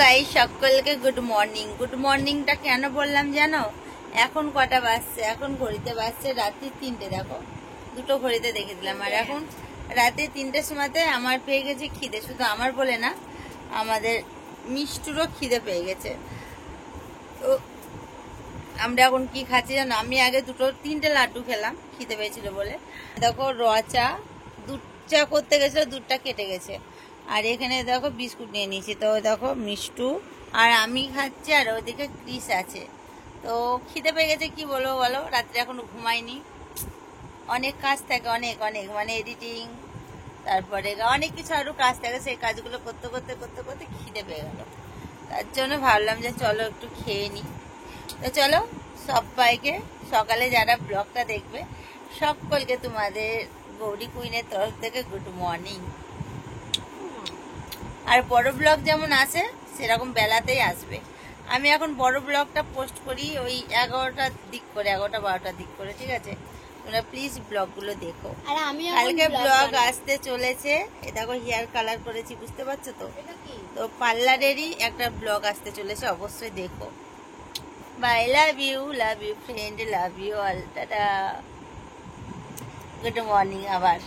Guys সকলকে good morning. Good মর্নিংটা কেন বললাম জানো? এখন কটা বাজছে? এখন ঘড়িতে বাজছে রাত্রি 3টে। দেখো, দুটো ঘড়িতে দেখে দিলাম। আর এখন রাতে 3টের সময়তে আমার পেয়ে গেছে খিদে। শুধু আমার বলে না, আমাদের মিষ্টুরও খিদে পেয়ে গেছে। তো আমরা এখন কি খাচ্ছি জানো? আমি আগে 3টে লাড্ডু খেলাম খিদে পেয়েছিল বলে। দেখো র চা, দুধ চা করতে গেছিল, দুধটা কেটে গেছে। আর এখানে দেখো বিস্কুট নিয়ে নিয়েছি। তো দেখো মিষ্টু আর আমি খাচ্ছি, আর ওদিকে ক্রিস আছে। তো খিদে পেয়ে গেছে, কি বলবো বলো, রাত্রে এখনো ঘুমাইনি। অনেক কাজ থাকে, অনেক অনেক মানে এডিটিং, তারপরে অনেক কিছু আরো কাজ থাকে। সেই কাজগুলো করতে করতে করতে করতে খিদে পেয়ে গেল। তার জন্য ভাবলাম যে চলো একটু খেয়ে নিই। তো চলো, সবাইকে সকালে যারা ব্লগটা দেখবে সকলকে তোমাদের গৌরী কুইনের তরফ থেকে গুড মর্নিং। আর বড় ব্লগ যেমন আসে সেরকম বেলাতেই আসবে। আমি এখন বড় ব্লগটা পোস্ট করি ওই 11টার দিক করে, 11টা 12টার দিক করে, ঠিক আছে? তোমরা প্লিজ ব্লগগুলো দেখো। আর আমি কালকে ব্লগ আসতে চলেছে। এ দেখো হেয়ার কালার করেছি, বুঝতে পারছো তো? তো পার্লারেরই একটা ব্লগ আসতে চলেছে, অবশ্যই দেখো। Bye, love you friend, love you all, টাটা, গুড মর্নিং আবার।